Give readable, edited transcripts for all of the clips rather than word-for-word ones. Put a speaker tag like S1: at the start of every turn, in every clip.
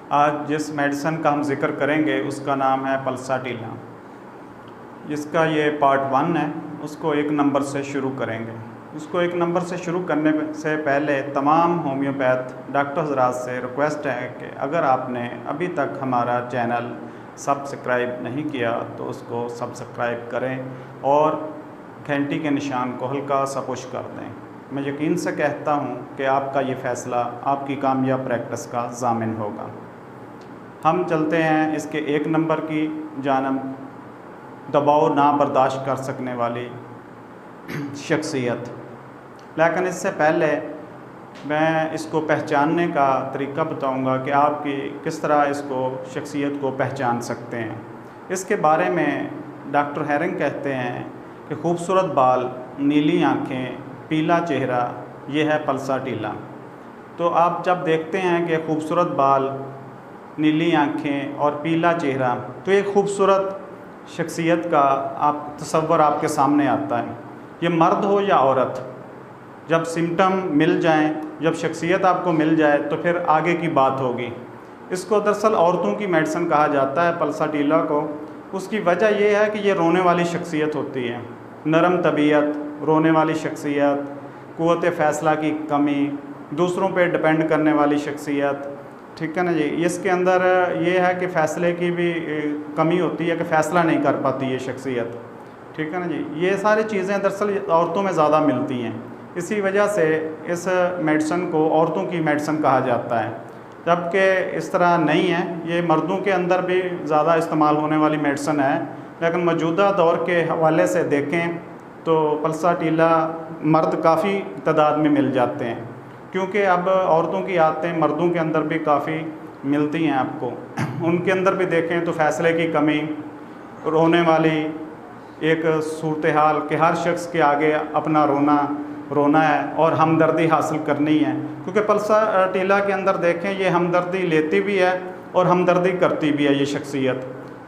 S1: आज जिस मेडिसिन का हम जिक्र करेंगे उसका नाम है पल्साटिला। जिसका ये पार्ट 1 है, उसको 1 नंबर से शुरू करेंगे। उसको 1 नंबर से शुरू करने से पहले तमाम होम्योपैथ डॉक्टर हज़रात से रिक्वेस्ट है कि अगर आपने अभी तक हमारा चैनल सब्सक्राइब नहीं किया तो उसको सब्सक्राइब करें और घंटी के निशान को हल्का सा पुश कर दें। मैं यकीन से कहता हूँ कि आपका ये फ़ैसला आपकी कामयाब प्रैक्टिस का ज़ामिन होगा। हम चलते हैं इसके 1 नंबर की जानब, दबाव ना बर्दाश्त कर सकने वाली शख्सियत। लेकिन इससे पहले मैं इसको पहचानने का तरीका बताऊंगा कि आपकी किस तरह इसको शख्सियत को पहचान सकते हैं। इसके बारे में डॉक्टर हेरिंग कहते हैं कि खूबसूरत बाल, नीली आँखें, पीला चेहरा, ये है पल्साटिला। तो आप जब देखते हैं कि खूबसूरत बाल, नीली आँखें और पीला चेहरा, तो एक खूबसूरत शख्सियत का आप तस्वर आपके सामने आता है। ये मर्द हो या औरत, जब सिम्टम मिल जाएं, जब शख्सियत आपको मिल जाए तो फिर आगे की बात होगी। इसको दरअसल औरतों की मेडिसिन कहा जाता है पल्साटिला को। उसकी वजह यह है कि ये रोने वाली शख्सियत होती है, नरम तबीयत, रोने वाली शख्सियत, क़ुव्वत फ़ैसला की कमी, दूसरों पे डिपेंड करने वाली शख्सियत, ठीक है ना जी। इसके अंदर ये है कि फ़ैसले की भी कमी होती है कि फ़ैसला नहीं कर पाती ये शख्सियत, ठीक है ना जी। ये सारी चीज़ें दरअसल औरतों में ज़्यादा मिलती हैं, इसी वजह से इस मेडिसिन को औरतों की मेडिसिन कहा जाता है, जबकि इस तरह नहीं है। ये मर्दों के अंदर भी ज़्यादा इस्तेमाल होने वाली मेडिसिन है, लेकिन मौजूदा दौर के हवाले से देखें तो पल्साटिला मर्द काफ़ी तादाद में मिल जाते हैं, क्योंकि अब औरतों की आदतें मर्दों के अंदर भी काफ़ी मिलती हैं आपको। उनके अंदर भी देखें तो फ़ैसले की कमी, रोने वाली एक सूरत हाल कि हर शख्स के आगे अपना रोना है और हमदर्दी हासिल करनी है, क्योंकि पल्साटिला के अंदर देखें ये हमदर्दी लेती भी है और हमदर्दी करती भी है। ये शख्सियत,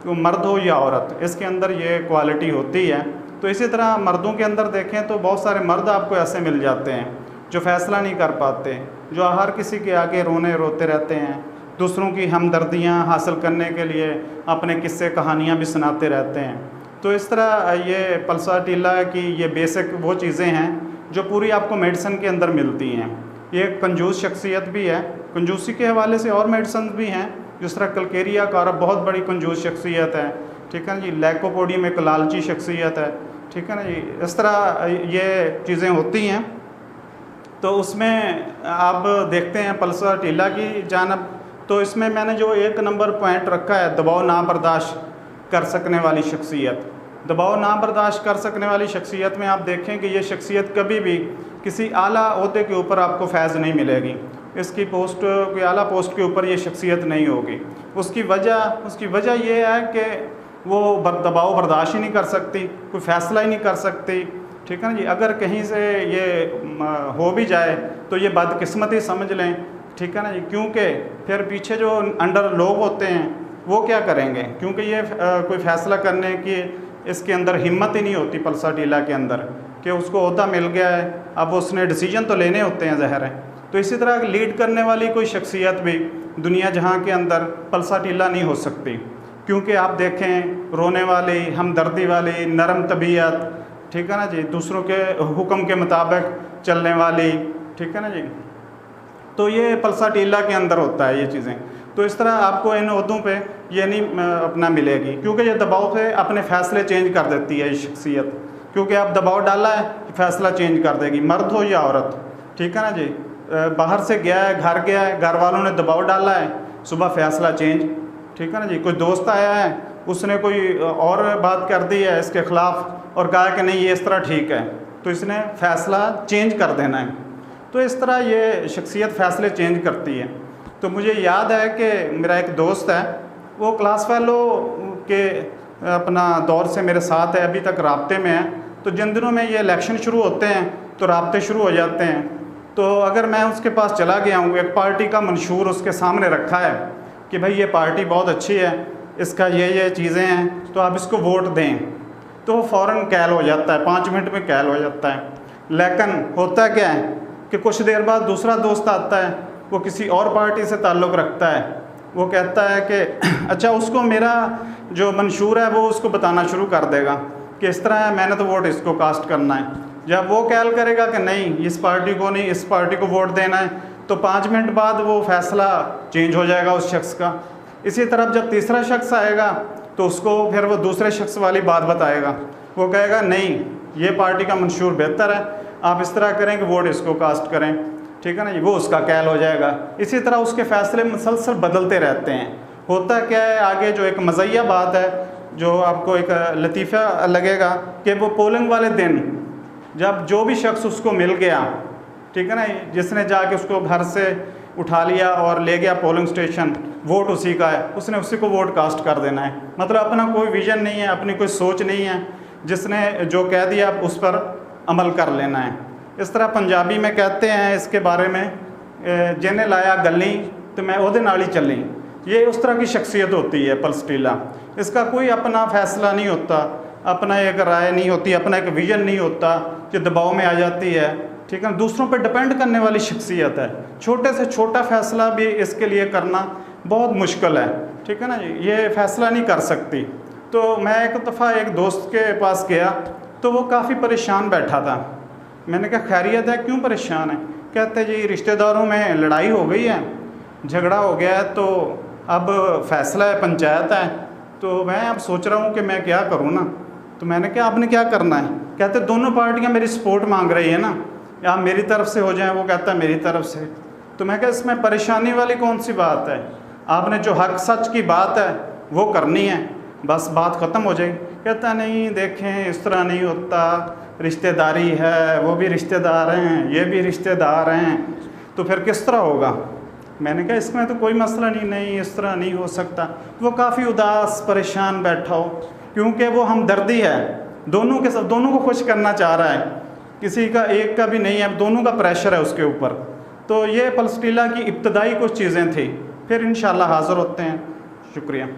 S1: तो मर्द हो या औरत, इसके अंदर ये क्वालिटी होती है। तो इसी तरह मर्दों के अंदर देखें तो बहुत सारे मर्द आपको ऐसे मिल जाते हैं जो फ़ैसला नहीं कर पाते, जो हर किसी के आगे रोते रहते हैं, दूसरों की हमदर्दियाँ हासिल करने के लिए अपने किस्से कहानियाँ भी सुनाते रहते हैं। तो इस तरह ये पल्साटिला की ये बेसिक वो चीज़ें हैं जो पूरी आपको मेडिसिन के अंदर मिलती हैं। ये कंजूस शख्सियत भी है, कंजूसी के हवाले से और मेडिसिन भी हैं, जिस तरह कलकेरिया कारब बहुत बड़ी कंजूस शख्सियत है, ठीक है ना जी। लैकोपोडियम एक लालची शख्सियत है, ठीक है ना जी। इस तरह ये चीज़ें होती हैं। तो उसमें आप देखते हैं पल्साटिला की जानब, तो इसमें मैंने जो 1 नंबर पॉइंट रखा है, दबाव ना बर्दाश्त कर सकने वाली शख्सियत। दबाव ना बर्दाश्त कर सकने वाली शख्सियत में आप देखें कि ये शख्सियत कभी भी किसी आला ओहदे के ऊपर आपको फैज़ नहीं मिलेगी, इसकी पोस्ट कोई आला पोस्ट के ऊपर ये शख्सियत नहीं होगी। उसकी वजह ये है कि वो दबाव बर्दाश्त ही नहीं कर सकती, कोई फ़ैसला ही नहीं कर सकती, ठीक है ना जी। अगर कहीं से ये हो भी जाए तो ये बदकिस्मती समझ लें, ठीक है ना जी, क्योंकि फिर पीछे जो अंडर लोग होते हैं वो क्या करेंगे, क्योंकि ये कोई फ़ैसला करने की इसके अंदर हिम्मत ही नहीं होती पल्साटिला के अंदर कि उसको ओहदा मिल गया है, अब उसने डिसीजन तो लेने होते हैं, ज़ाहिर है। तो इसी तरह लीड करने वाली कोई शख्सियत भी दुनिया जहाँ के अंदर पल्साटिला नहीं हो सकती, क्योंकि आप देखें रोने वाली, हमदर्दी वाली, नरम तबीयत, ठीक है ना जी, दूसरों के हुक्म के मुताबिक चलने वाली, ठीक है ना जी। तो ये पल्साटिला के अंदर होता है ये चीज़ें। तो इस तरह आपको इन ओहदों पे ये नहीं अपना मिलेगी, क्योंकि ये दबाव से अपने फ़ैसले चेंज कर देती है ये शख्सियत, क्योंकि आप दबाव डाला है फ़ैसला चेंज कर देगी, मर्द हो या औरत, ठीक है ना जी। बाहर से गया है, घर गया है, घर वालों ने दबाव डाला है, सुबह फ़ैसला चेंज, ठीक है ना जी। कोई दोस्त आया है, उसने कोई और बात कर दी है इसके ख़िलाफ़ और कहा कि नहीं ये इस तरह ठीक है, तो इसने फ़ैसला चेंज कर देना है। तो इस तरह ये शख्सियत फ़ैसले चेंज करती है। तो मुझे याद है कि मेरा एक दोस्त है, वो क्लास फेलो के अपना दौर से मेरे साथ है, अभी तक राब्ते में है। तो जिन दिनों में ये इलेक्शन शुरू होते हैं तो राब्ते शुरू हो जाते हैं। तो अगर मैं उसके पास चला गया हूँ, एक पार्टी का मंशूर उसके सामने रखा है कि भाई ये पार्टी बहुत अच्छी है, इसका ये चीज़ें हैं, तो आप इसको वोट दें, तो वो फ़ौरन कैल हो जाता है, 5 मिनट में कैल हो जाता है। लेकिन होता क्या है कि कुछ देर बाद दूसरा दोस्त आता है, वो किसी और पार्टी से ताल्लुक़ रखता है, वो कहता है कि अच्छा, उसको मेरा जो मंशूर है वो उसको बताना शुरू कर देगा कि इस तरह है, मैंने तो वोट इसको कास्ट करना है। जब वो ख्याल करेगा कि नहीं, इस पार्टी को नहीं, इस पार्टी को वोट देना है, तो 5 मिनट बाद वो फैसला चेंज हो जाएगा उस शख्स का। इसी तरह जब तीसरा शख्स आएगा तो उसको फिर वो दूसरे शख्स वाली बात बताएगा। वो कहेगा नहीं, ये पार्टी का मंशूर बेहतर है, आप इस तरह करें कि वोट इसको कास्ट करें, ठीक है ना जी। वो उसका ख्याल हो जाएगा। इसी तरह उसके फ़ैसले मुसलसल बदलते रहते हैं। होता क्या है, आगे जो एक मज़िया बात है, जो आपको एक लतीफ़ा लगेगा कि वो पोलिंग वाले दिन जब जो भी शख्स उसको मिल गया, ठीक है ना, जिसने जाके उसको घर से उठा लिया और ले गया पोलिंग स्टेशन, वोट उसी का है, उसने उसी को वोट कास्ट कर देना है। मतलब अपना कोई विज़न नहीं है, अपनी कोई सोच नहीं है, जिसने जो कह दिया उस पर अमल कर लेना है। इस तरह पंजाबी में कहते हैं इसके बारे में, जिन्हें लाया गली तो मैं ओदे नाल ही चली। ये उस तरह की शख्सियत होती है पल्स टीला। इसका कोई अपना फ़ैसला नहीं होता, अपना एक राय नहीं होती, अपना एक विज़न नहीं होता, जो दबाव में आ जाती है, ठीक है। दूसरों पर डिपेंड करने वाली शख्सियत है। छोटे से छोटा फ़ैसला भी इसके लिए करना बहुत मुश्किल है, ठीक है ना जी। ये फ़ैसला नहीं कर सकती। तो मैं एक दफ़ा एक दोस्त के पास गया तो वो काफ़ी परेशान बैठा था। मैंने कहा खैरियत है, क्यों परेशान है? कहते जी रिश्तेदारों में लड़ाई हो गई है, झगड़ा हो गया है, तो अब फ़ैसला है, पंचायत है, तो मैं अब सोच रहा हूँ कि मैं क्या करूँ ना। तो मैंने कहा आपने क्या करना है? कहते दोनों पार्टियाँ मेरी सपोर्ट मांग रही है ना, या मेरी तरफ से हो जाए, वो कहता है मेरी तरफ से। तो मैं कहा इसमें परेशानी वाली कौन सी बात है? आपने जो हक सच की बात है वो करनी है, बस बात ख़त्म हो जाएगी। कहता नहीं, देखें इस तरह नहीं होता, रिश्तेदारी है, वो भी रिश्तेदार हैं, ये भी रिश्तेदार हैं, तो फिर किस तरह होगा? मैंने कहा इसमें तो कोई मसला नहीं, इस तरह नहीं हो सकता। वो काफ़ी उदास परेशान बैठा हो, क्योंकि वो हमदर्दी है, दोनों के सब, दोनों को खुश करना चाह रहा है, किसी का एक का भी नहीं है, दोनों का प्रेशर है उसके ऊपर। तो ये पल्स टीला की इब्तदाई कुछ चीज़ें थी, फिर इंशाल्लाह हाज़िर होते हैं। शुक्रिया।